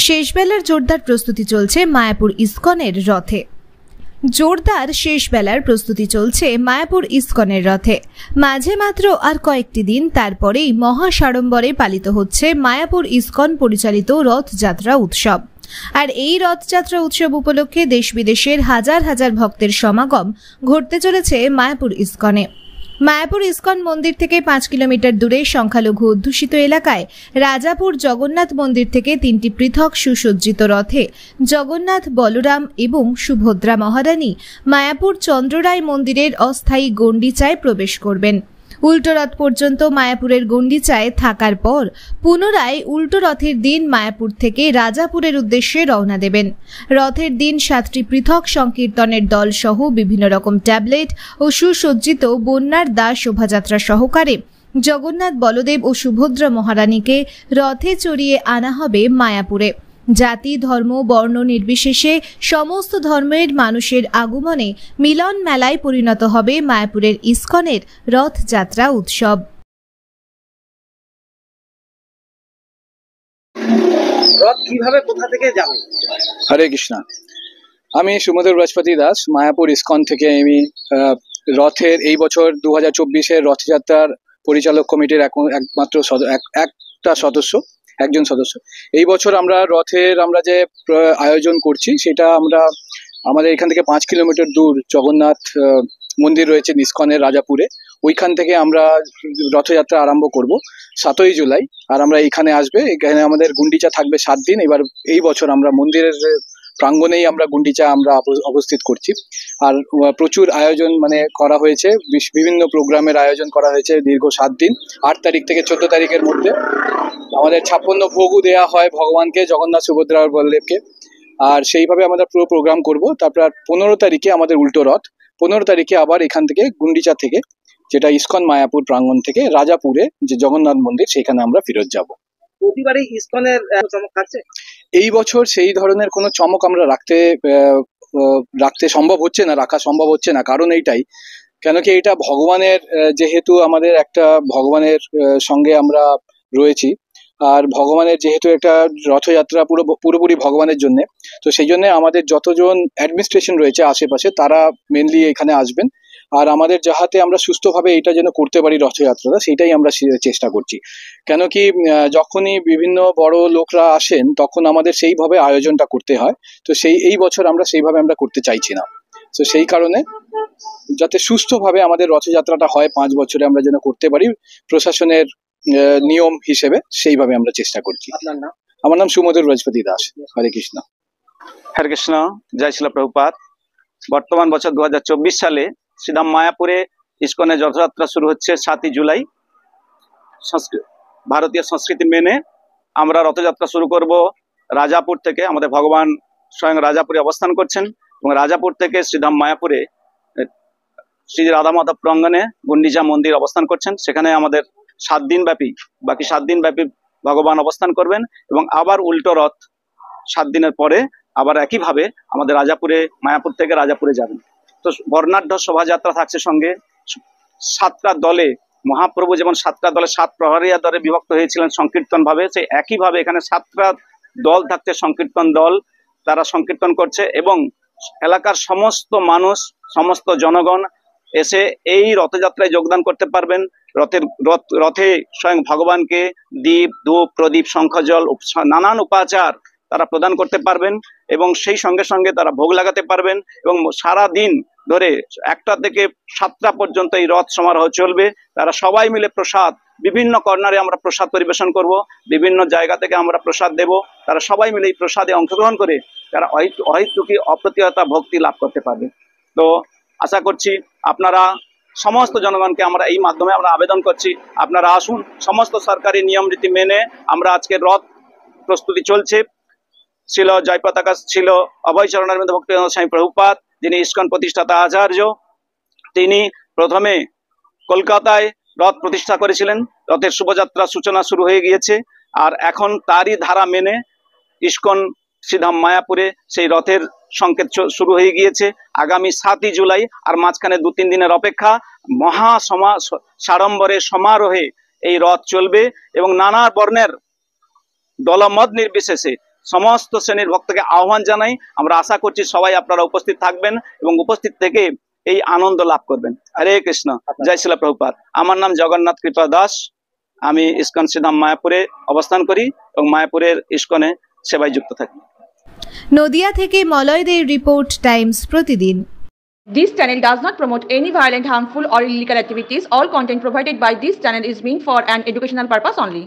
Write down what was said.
শেষবেলার জোরদার প্রস্তুতি চলছে মায়াপুর ইসকনের রথে। জোরদার শেষ বেলার প্রস্তুতি চলছে মায়াপুর ইসকনের রথে। মাঝে মাত্র আর কয়েকটি দিন, তারপরেই মহা সাড়ম্বরে পালিত হচ্ছে মায়াপুর ইসকন পরিচালিত রথযাত্রা উৎসব। আর এই রথযাত্রা উৎসব উপলক্ষে দেশ বিদেশের হাজার হাজার ভক্তের সমাগম ঘটতে চলেছে মায়াপুর ইসকনে। মায়াপুর ইসকন মন্দির থেকে 5 কিলোমিটার দূরে সংখ্যালঘু অধ্যুষিত এলাকায় রাজাপুর জগন্নাথ মন্দির থেকে 3টি পৃথক সুসজ্জিত রথে জগন্নাথ, বলরাম এবং সুভদ্রা মহারানী মায়াপুর চন্দ্ররায় মন্দিরের অস্থায়ী গণ্ডিচায় প্রবেশ করবেন। উল্টো রথ পর্যন্ত মায়াপুরের গণ্ডিচায় থাকার পর পুনরায় উল্টো রথের দিন মায়াপুর থেকে রাজাপুরের উদ্দেশ্যে রওনা দেবেন। রথের দিন 7টি পৃথক সংকীর্তনের দল সহ বিভিন্ন রকম ট্যাবলেট ও সুসজ্জিত বন্যার দাস শোভাযাত্রা সহকারে জগন্নাথ, বলদেব ও সুভদ্রা মহারানীকে রথে চড়িয়ে আনা হবে মায়াপুরে। জাতি, ধর্ম, বর্ণ নির্বিশেষে সমস্ত ধর্মের মানুষের আগমনে মিলন মেলায় পরিণত হবে মায়াপুরের ইসকনের রথযাত্রা উৎসব। রথ কিভাবে কোথা থেকে যাবে? হরে কৃষ্ণ। আমি সুমধুর বৃহস্পতি দাস, মায়াপুর ইসকন থেকে। আমি রথের এই বছর 2024-এর রথযাত্রার পরিচালক কমিটির একমাত্র একজন সদস্য। এই বছর আমরা রথের যে আয়োজন করছি সেটা আমাদের এখান থেকে 5 কিলোমিটার দূর জগন্নাথ মন্দির রয়েছে ইসকনের রাজাপুরে। ওইখান থেকে আমরা রথযাত্রা আরম্ভ করব 7ই জুলাই। আর আমরা এখানে এখানে আমাদের গুন্ডিচা থাকবে 7 দিন। এবার এই বছর আমরা মন্দিরের প্রাঙ্গণেই আমরা গুন্ডিচা অবস্থিত করছি। আর প্রচুর আয়োজন করা হয়েছে, বিভিন্ন প্রোগ্রামের আয়োজন করা হয়েছে দীর্ঘ 7 দিন। 8 তারিখ থেকে 14 তারিখের মধ্যে আমাদের 56 ভোগও দেওয়া হয় ভগবানকে, জগন্নাথ, সুভদ্রা আর বলদেবকে। আর সেইভাবে আমরা পুরো প্রোগ্রাম করব। তারপর 15 তারিখে আমাদের উল্টো রথ। 15 তারিখে আবার এখান থেকে গুন্ডিচা থেকে, যেটা ইসকন মায়াপুর প্রাঙ্গণ থেকে রাজাপুরে যে জগন্নাথ মন্দির, সেখানে আমরা ফেরত যাব। প্রতিবারই ইসকনের চমক থাকছে। এই বছর সেই ধরনের কোনো চমক আমরা রাখা সম্ভব হচ্ছে না। কারণ এইটাই, কেন কি এটা ভগবানের, যেহেতু আমাদের একটা ভগবানের সঙ্গে আমরা রয়েছি, আর ভগবানের যেহেতু একটা রথযাত্রা পুরোপুরি ভগবানের জন্য, তো সেই জন্য আমাদের যতজন অ্যাডমিনিস্ট্রেশন রয়েছে আশেপাশে তারা মেনলি এখানে আসবেন। আর আমাদের যাহাতে আমরা সুস্থভাবে এটা যেন করতে পারি রথযাত্রাটা, সেটাই আমরা চেষ্টা করছি। কেন কি যখনই বিভিন্ন বড় লোকরা আসেন তখন আমাদের সেইভাবে আয়োজনটা করতে হয়। তো এই বছর আমরা সেইভাবে করতে চাইছি না। তো সেই কারণে যাতে সুস্থভাবে আমাদের রথযাত্রাটা হয় 5 বছরে আমরা যেন করতে পারি, প্রশাসনের নিয়ম হিসেবে সেইভাবে আমরা চেষ্টা করছি। আপনার নাম? আমার নাম সুমধুর বৃহস্পতি দাস। হরে কৃষ্ণ। হরে কৃষ্ণ। জয় শিলা প্রভুপাদ। বর্তমান বছর 2024 সালে শ্রীধাম মায়াপুরে ইসকনের রথযাত্রা শুরু হচ্ছে 7ই জুলাই। ভারতীয় সংস্কৃতি মেনে আমরা রথযাত্রা শুরু করব রাজাপুর থেকে। আমাদের ভগবান স্বয়ং রাজাপুরে অবস্থান করছেন এবং রাজাপুর থেকে শ্রীধাম মায়াপুরে শ্রী রাধা মাধব প্রাঙ্গণে গুন্ডিচা মন্দির অবস্থান করছেন। সেখানে আমাদের 7 দিন ব্যাপী, বাকি 7 দিন ব্যাপী ভগবান অবস্থান করবেন এবং আবার উল্টো রথ 7 দিনের পরে আবার একইভাবে আমাদের মায়াপুর থেকে রাজাপুরে যাবেন। তো বর্ণাঢ্য শোভাযাত্রা থাকছে সঙ্গে। 7টা দলে, মহাপ্রভু যেমন 7টা দলে 7 প্রহরিয়া দলে বিভক্ত হয়েছিলেন সংকীর্তন ভাবে, সেই একইভাবে এখানে 7টা দল থাকছে, সংকীর্তন দল। তারা সংকীর্তন করছে এবং এলাকার সমস্ত মানুষ, সমস্ত জনগণ এসে এই রথযাত্রায় যোগদান করতে পারবেন। রথে স্বয়ং ভগবানকে দীপ, ধূপ, প্রদীপ, শঙ্খজল, নানান উপাচার তারা প্রদান করতে পারবেন এবং সেই সঙ্গে সঙ্গে তারা ভোগ লাগাতে পারবেন। এবং সারা দিন ধরে 1টা থেকে 7টা পর্যন্ত এই রথ সমারোহ চলবে। তারা সবাই মিলে প্রসাদ, বিভিন্ন কর্নারে আমরা প্রসাদ পরিবেশন করব, বিভিন্ন জায়গা থেকে আমরা প্রসাদ দেব। তারা সবাই মিলে এই প্রসাদে অংশগ্রহণ করে তারা অহেতুকী অপ্রতিহতা ভক্তি লাভ করতে পারবে। তো আশা করছি আপনারা সমস্ত জনগণকে আমরা এই মাধ্যমে আমরা আবেদন করছি, আপনারা আসুন। সমস্ত সরকারি নিয়ম রীতি মেনে আমরা আজকে রথ প্রস্তুতি চলছে। ছিল জয়পতাকা, ছিল অভয় চরণারবিন্দ ভক্তিবেদান্ত স্বামী প্রভুপাদ, যিনি ইসকন প্রতিষ্ঠাতা আচার্য। তিনি প্রথমে কলকাতায় রথ প্রতিষ্ঠা করেছিলেন। রথের শুভযাত্রা সূচনা শুরু হয়ে গিয়েছে। আর এখন তারই ধারা মেনে ইসকন শ্রীধাম মায়াপুরে সেই রথের সংকেত শুরু হয়ে গিয়েছে। আগামী 7ই জুলাই, আর মাঝখানে 2-3 দিনের অপেক্ষা। মহা সাড়ম্বরে সমারোহে এই রথ চলবে এবং নানা বর্ণের দলমত নির্বিশেষে সমস্ত শ্রেণীর ভক্তকে আহ্বান জানাই। আমরা আশা করছি সবাই আপনারা উপস্থিত থাকবেন এবং উপস্থিত থেকে এই আনন্দ লাভ করবেন। হরে কৃষ্ণ, জয় শিলা প্রভুপাদ। আমার নাম জগন্নাথ কৃপা দাস। আমি ইস্কন শ্রীধাম মায়াপুরে অবস্থান করি এবং মায়াপুরের ইস্কনে সেবায় যুক্ত থাকি। নদিয়া থেকে মলয় দের রিপোর্ট, টাইমস প্রতিদিন। This channel does not promote any violent, harmful or illegal activities. All content provided by this channel is meant for an educational purpose only.